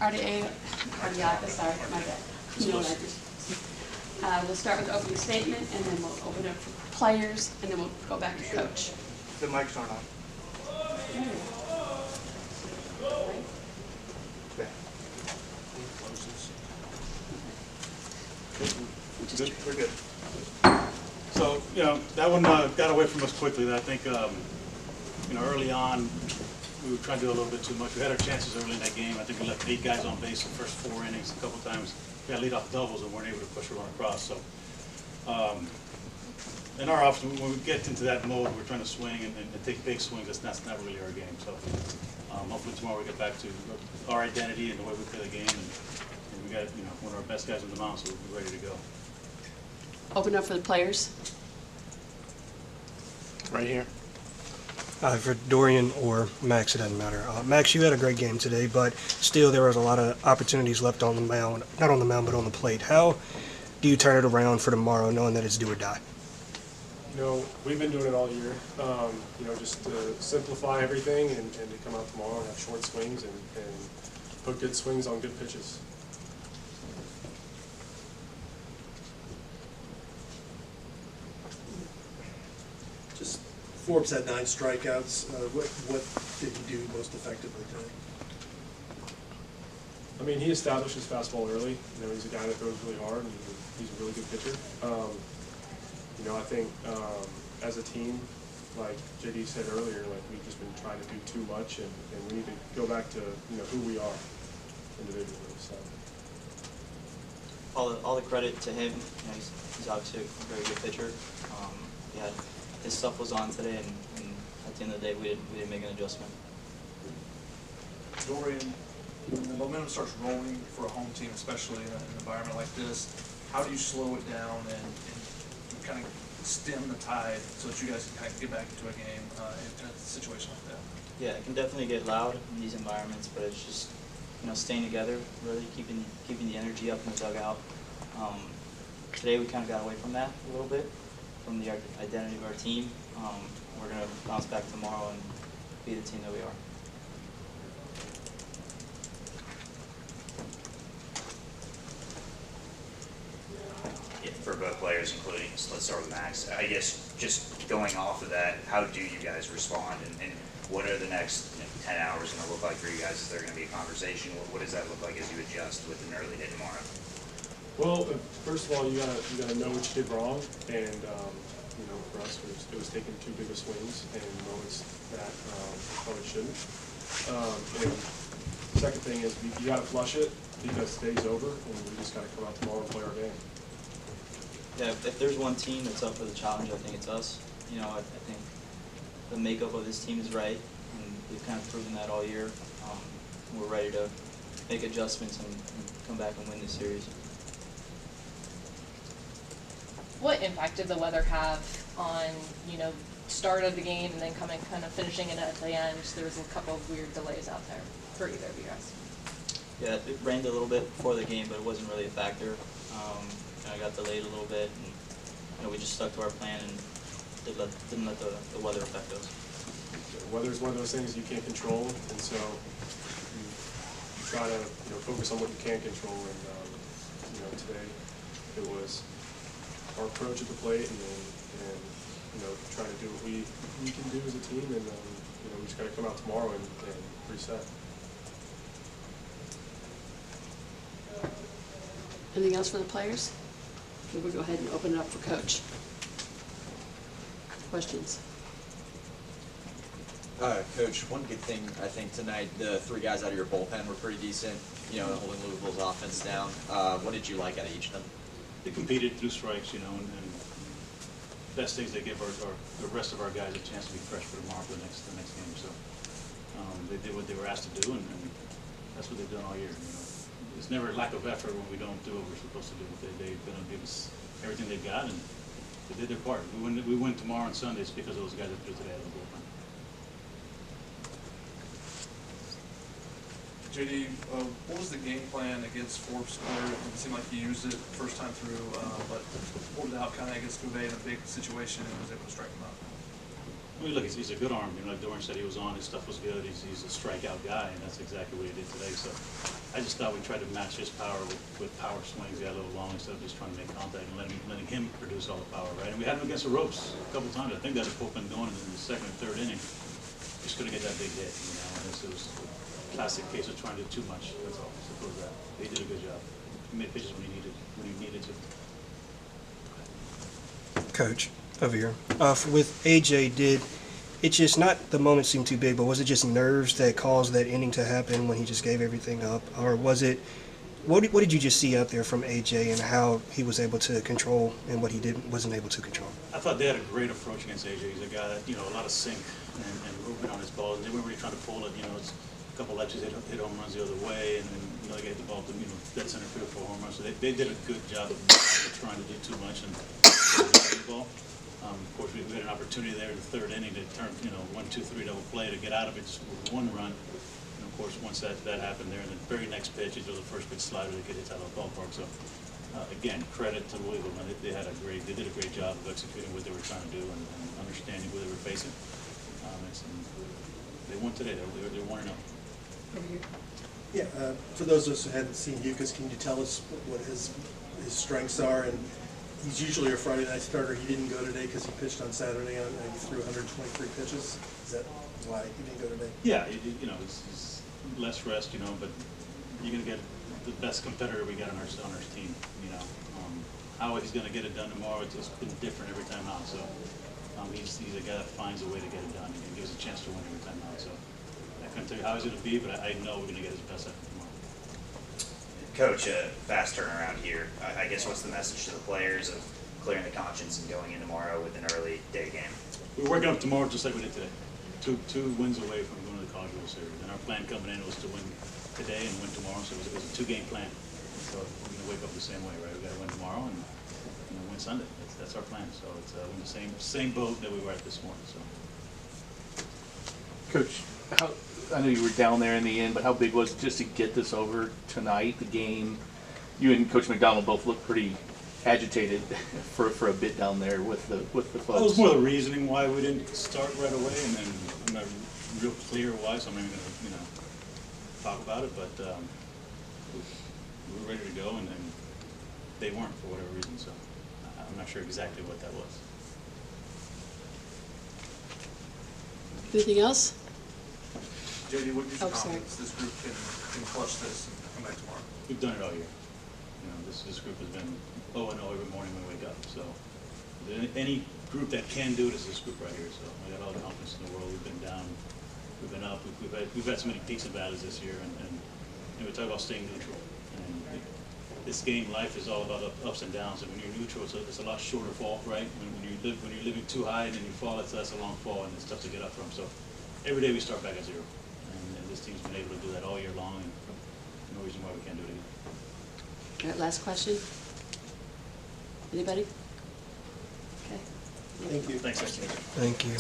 Ardiaga, sorry, my bad. You know what I did. We'll start with the opening statement, and then we'll open up for players, and then we'll go back to coach. The mics aren't on. We're good. So, that one got away from us quickly. I think, early on, we were trying to do a little bit too much. We had our chances early in that game. I think we left 8 guys on base the first 4 innings. A couple times we had leadoff doubles and weren't able to push a run across. So, in our office, when we get into that mode, we're trying to swing and take big swings. That's not really our game. So, hopefully tomorrow we get back to our identity and the way we play the game. And we got one of our best guys on the mound, so we'll be ready to go. Open up for the players. Right here. For Dorian or Max, it doesn't matter. Max, you had a great game today, but still there was a lot of opportunities left on the mound, not on the mound, but on the plate. How do you turn it around for tomorrow, knowing that it's do or die? We've been doing it all year, just to simplify everything and to come out tomorrow and have short swings and put good swings on good pitches. Forbes had 9 strikeouts. What did he do most effectively today? I mean, he established his fastball early. He's a guy that throws really hard, and he's a really good pitcher. I think as a team, like JD said earlier, we've just been trying to do too much, and we need to go back to who we are individually. So all the credit to him. He's obviously a very good pitcher. His stuff was on today, and at the end of the day, we didn't make an adjustment. Dorian, when the momentum starts rolling for a home team, especially in an environment like this, how do you slow it down and kind of stem the tide so that you guys can kind of get back into a game in a situation like that? Yeah, it can definitely get loud in these environments, but it's just staying together, really keeping the energy up in the dugout. Today we kind of got away from that a little bit, from the identity of our team. We're going to bounce back tomorrow and be the team that we are. Yeah, for both players, including, let's start with Max. I guess just going off of that, how do you guys respond, and what are the next 10 hours going to look like for you guys? Is there going to be a conversation? What does that look like as you adjust with an early hit tomorrow? Well, first of all, you gotta know what you did wrong, and for us, it was taking too big of swings and moments that probably shouldn't. And the second thing is you gotta flush it because today's over, and we just gotta come out tomorrow and play our game. Yeah, if there's one team that's up for the challenge, I think it's us. I think the makeup of this team is right, and we've kind of proven that all year. We're ready to make adjustments and come back and win this series. What impact did the weather have on, start of the game and then kind of finishing it at the end? There was a couple of weird delays out there for either of you guys. Yeah, it rained a little bit before the game, but it wasn't really a factor. I got delayed a little bit, and we just stuck to our plan and didn't let the weather affect us. Weather's one of those things you can't control, and so you try to focus on what you can control. And today it was our approach at the plate, and try to do what we can do as a team, and we just got to come out tomorrow and reset. Anything else for the players? We'll go ahead and open it up for coach. Questions? Coach, one good thing I think tonight, the 3 guys out of your bullpen were pretty decent, holding Louisville's offense down. What did you like out of each of them? They competed through strikes, and best things they give the rest of our guys a chance to be fresh for tomorrow for the next game. So they did what they were asked to do, and that's what they've done all year. It's never a lack of effort when we don't do what we're supposed to do. They're going to give us everything they've got, and they did their part. We win tomorrow on Sundays because of those guys that threw today out of the bullpen. JD, what was the game plan against Forbes Square? It seemed like you used it first time through, but what was the outcome against Gouvet in a big situation and was able to strike him out? I mean, look, he's a good arm. Like Dorian said, he was on. His stuff was good. He's a strikeout guy, and that's exactly what he did today. So I just thought we tried to match his power with power swings. He got a little long instead of just trying to make contact and letting him produce all the power, right? And we had him against the ropes a couple times. I think that's what been going in the second and third inning. Just couldn't get that big hit, you know. And it was a classic case of trying to do too much. That's all. Simple as that. He did a good job. He made pitches when he needed to. Coach, over here. With AJ, did it just not the moment seemed too big, but was it just nerves that caused that inning to happen when he just gave everything up, or was it? What did you just see out there from AJ and how he was able to control and what he wasn't able to control? I thought they had a great approach against AJ. He's a guy that, you know, a lot of sink and movement on his ball, and they weren't really trying to pull it. You know, it's a couple of lefties hit home runs the other way, and then you know they get the ball to dead center field for a home run. So they did a good job of trying to do too much and the ball. Of course, we had an opportunity there in the third inning to turn, 1-2-3 double play to get out of it just with one run. And of course, once that happened there, and the very next pitch, it was the first pitch slider that could hit out of the ballpark. So again, credit to Louisville. They did a great job of executing what they were trying to do and understanding who they were facing. They won today. They're 1-0. Over here. Yeah, for those of us who haven't seen Lucas, can you tell us what his strengths are? And he's usually a Friday night starter. He didn't go today because he pitched on Saturday and he threw 123 pitches. Is that why he didn't go today? Yeah, it's less rest, but you're going to get the best competitor we got on our team. How he's going to get it done tomorrow, it's been different every time out. So he's a guy that finds a way to get it done and gives a chance to win every time out. So I couldn't tell you how he's going to be, but I know we're going to get his best effort tomorrow. Coach, fast turnaround here. I guess what's the message to the players of clearing the conscience and going in tomorrow with an early day game? We're working up tomorrow just like we did today. Two wins away from going to the College World Series. And our plan coming in was to win today and win tomorrow, so it was a two-game plan. So we're going to wake up the same way, right? We've got to win tomorrow and win Sunday. That's our plan. So it's in the same boat that we were at this morning. So. Coach, I know you were down there in the end, but how big was it just to get this over tonight, the game? You and Coach McDonald both looked pretty agitated for a bit down there with the folks. Well, it was more the reasoning why we didn't start right away, and then I'm not real clear why, so I'm not even going to talk about it, but we were ready to go, and they weren't for whatever reason, so I'm not sure exactly what that was. Anything else? JD, what gives you Oh, sorry. confidence this group can clutch this and come back tomorrow? We've done it all year. This group has been 0-0 every morning when we wake up. So any group that can do it is this group right here. So I got all the confidence in the world. We've been down, we've been up. We've had so many peaks and valleys this year, and we talk about staying neutral. And this game, life is all about ups and downs. And when you're neutral, it's a lot shorter fall, right? When you're living too high and then you fall, that's a long fall, and it's tough to get up from. So every day we start back at zero, and this team's been able to do that all year long, and no reason why we can't do it again. All right, last question. Anybody? Okay. Thank you. Thanks, guys. Thank you.